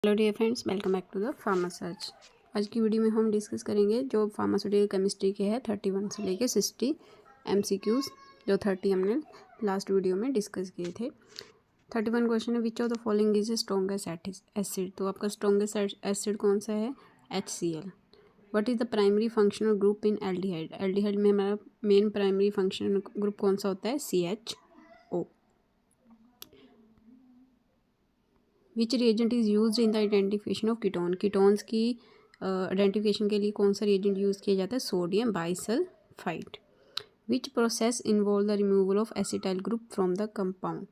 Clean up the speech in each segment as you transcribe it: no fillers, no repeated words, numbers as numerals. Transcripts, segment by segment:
Hello dear friends, welcome back to the pharma search. आज की video में हम डिस्कस करेंगे जो फार्मास्यूटिकल केमिस्ट्री के है 31 से लेके 60 MCQs, जो 30 हमने लास्ट वीडियो में डिस्कस किए थे। 31 क्वेश्चन है, विच of the following is strongest acid. तो आपका स्ट्रॉन्गेस्ट एसिड कौन सा है? HCl। What is the primary functional group in aldehyde. Aldehyde में हमारा मेन प्राइमरी फंक्शनल ग्रुप कौन सा होता है? CHO। Which reagent is use in the identification of ketone. Ketones की आइडेंटिफिकेशन के लिए कौन सा रिएजेंट यूज़ किया जाता है? Sodium bisulphide. Which process involve the removal of acetyl group from the compound.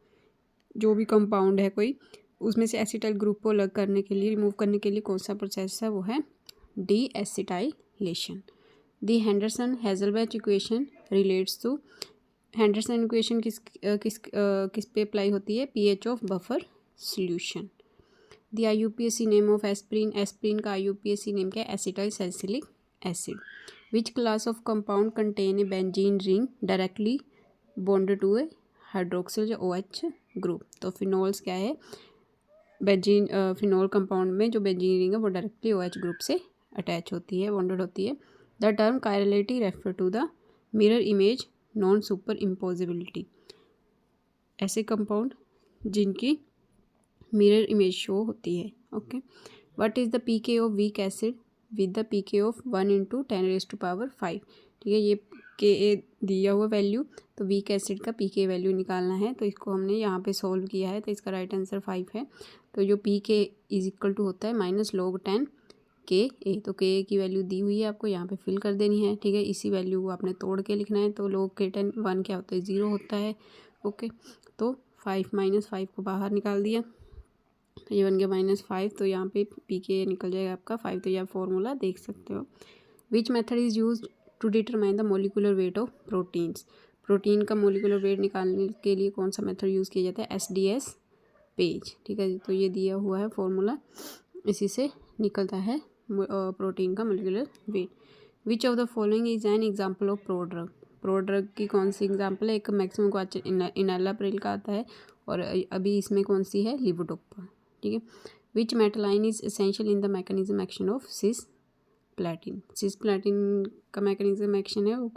जो भी कंपाउंड है कोई, उसमें से एसिटाइल ग्रुप को अलग करने के लिए, रिमूव करने के लिए कौन सा प्रोसेस है? वो है deacetylation. The Henderson Hasselbalch equation relates to. Henderson equation किस पे अप्लाई होती है? PH of buffer solution. The IUPAC name of aspirin. Aspirin का IUPAC नेम क्या है? Acetyl salicylic acid. Which class of compound contain a benzene ring directly bonded to a hydroxyl या OH group. तो phenols क्या है? Benzene phenol compound में जो benzene ring है वो डायरेक्टली OH ग्रुप से अटैच होती है, बॉन्डेड होती है। The term chirality refer to the mirror image non superimposability. ऐसे कंपाउंड जिनकी मिरर इमेज शो होती है। Okay, what is the pK of weak acid with the pK of 1 × 10⁵ ठीक है, ये Ka दिया हुआ वैल्यू, तो वीक एसिड का pK वैल्यू निकालना है। तो इसको हमने यहाँ पे सॉल्व किया है, तो इसका राइट आंसर 5 है। तो जो pK इज इक्वल टू होता है -log 10 Ka। तो Ka की वैल्यू दी हुई है, आपको यहाँ पे फिल कर देनी है। ठीक है, इसी वैल्यू को आपने तोड़ के लिखना है। तो log K10 1 क्या होता है? 0 होता है। ओके, तो 5 -5 को बाहर निकाल दिया, तो ये बन गया -5। तो यहाँ पे pK निकल जाएगा आपका 5। तो ये आप फॉर्मूला देख सकते हो। Which method is use to determine the molecular weight of proteins. Protein का मोलिकुलर वेट निकालने के लिए कौन सा मेथड यूज़ किया जाता है? SDS page. ठीक है, तो ये दिया हुआ है फॉर्मूला, इसी से निकलता है प्रोटीन का molecular wait. Which of the following is an example of prodrug. Prodrug की कौन सी एग्जाम्पल है? एक मैक्सिमम क्वाचन इनैलाप्रिल का आता है, और अभी इसमें कौन सी है? लीवोडोपा। ठीक है, which metal ion is essential in the mechanism action of cisplatin. Cisplatin का मैकेनिज्म एक्शन है वो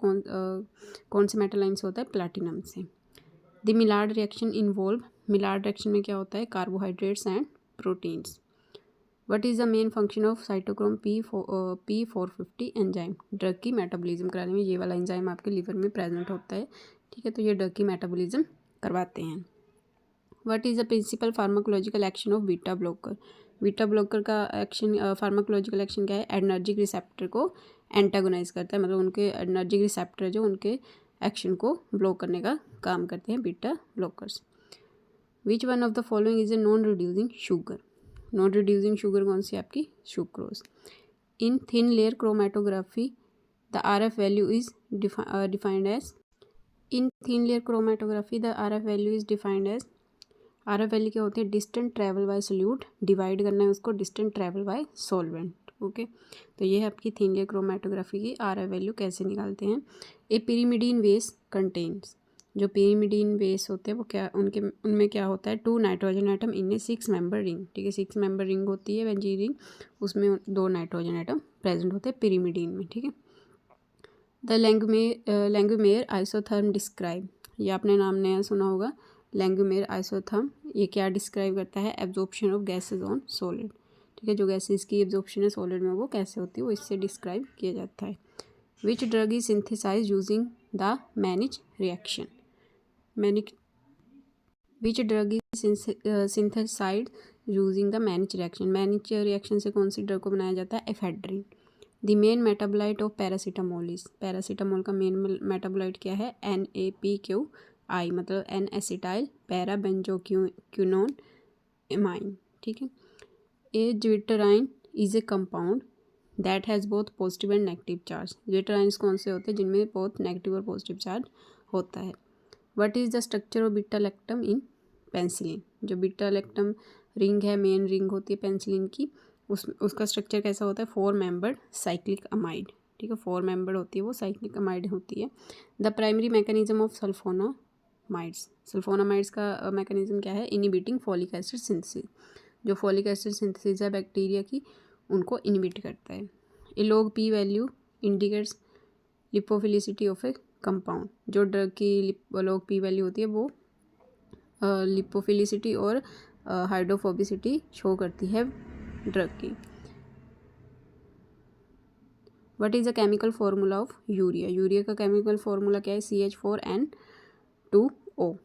कौन से मेटालाइन से होता है? प्लेटिनम से। The Maillard reaction involve. Maillard reaction में क्या होता है? Carbohydrates and proteins. What is the main function of cytochrome P450 enzyme. Drug की मेटाबॉलिज्म कराने में ये वाला एंजाइम आपके लिवर में प्रेजेंट होता है। ठीक है, तो ये ड्रग की मेटाबॉलिज्म करवाते हैं। What is the principal pharmacological action of beta blocker. Beta blocker का एक्शन, फार्माकोलॉजिकल एक्शन क्या है? एडर्जिक रिसेप्टर को एंटागोनाइज करता है, मतलब उनके एडर्जिक रिसेप्टर जो उनके एक्शन को ब्लॉक करने का काम करते हैं beta blockers. Which one of the following is a non reducing sugar. Non reducing sugar कौन सी? आपकी sucrose. In thin layer chromatography the RF value is defined as. In thin layer chromatography the RF value is defined as. RF value क्या होती है? Distant travel by solute. Divide करना है उसको distant travel by solvent. Okay, तो ये है आपकी थिन लेयर क्रोमेटोग्राफी की RF वैल्यू कैसे निकालते हैं। ए पिरीमिडीन बेस कंटेन्स। जो पिरीमिडीन बेस होते हैं वो क्या, उनमें क्या होता है? 2 nitrogen atom in A 6 member ring. ठीक है, 6 मेंबर रिंग होती है बेंजीन रिंग, उसमें 2 नाइट्रोजन एटम प्रेजेंट होते हैं पिरीमिडीन में। ठीक है, द लैंगुमेयर आइसोथर्म डिस्क्राइब। ये आपने नाम नया सुना होगा, लैंगुमेयर आइसोथर्म। ये क्या डिस्क्राइब करता है? Absorption of gases on solid. ठीक है, जो गैसेज की एब्जॉर्प्शन है सॉलिड में वो कैसे होती है, वो इससे डिस्क्राइब किया जाता है। Which drug is synthesise using the Mannich reaction. Which drug is synthesised using the Mannich reaction. Mannich reaction से कौन सी ड्रग को बनाया जाता है? Ephedrine. The main metabolite of paracetamol is. Paracetamol का मेन मेटाबोलाइट क्या है? NAPQI, मतलब N acetyl para benzoquinone amine. ठीक है, a zwitterion is a compound that has both positive and negative charge. Zwitterions कौन से होते हैं? जिनमें बोथ नेगेटिव और पॉजिटिव चार्ज होता है। What is the structure of beta lactam in penicillin. जो बीटा लैक्टम रिंग है, मेन रिंग होती है पेंसिलिन की, उसका स्ट्रक्चर कैसा होता है? 4 मेंबर्ड साइक्लिक अमाइड। ठीक है, 4 मेंबर्ड होती है वो, साइक्लिक अमाइड होती है। The primary mechanism of sulphonamides. Sulphonamides का मैकेनिज्म क्या है? Inhibiting folic acid synthesis. जो फॉलिक एसिड सिंथेसिस है बैक्टीरिया की उनको इनहिबिट करता है। A log P value indicates lipophilicity of a compound. जो ड्रग की लॉग पी वैल्यू होती है वो लिपोफिलिसिटी और हाइड्रोफोबिसिटी शो करती है ड्रग की। What is the chemical formula of urea? Urea का केमिकल फार्मूला क्या है? CH4N2O।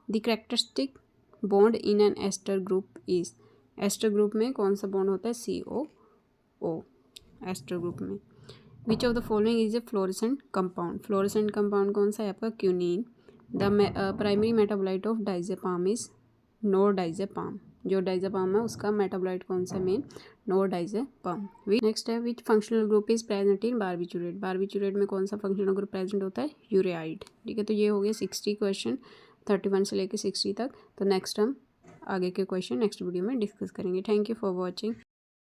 The characteristic bond in an ester group is. Ester group में कौन सा बॉन्ड होता है? COO एस्टर ग्रुप में। Which of the following is a fluorescent compound? Fluorescent compound कौन सा है आपका? Quinine. The primary metabolite of diazepam is nordiazepam. जो डाइजेपाम है उसका मेटाबोलाइट कौन सा मेन? नोरडाइजेपाम। नेक्स्ट है which functional group is present in barbiturate? Barbiturate में कौन सा फंक्शनल ग्रुप प्रेजेंट होता है? यूरेआइड। ठीक है, तो ये हो गया 60 क्वेश्चन, 31 से लेकर 60 तक। तो नेक्स्ट हम आगे के क्वेश्चन नेक्स्ट वीडियो में डिस्कस करेंगे। Thank you for watching.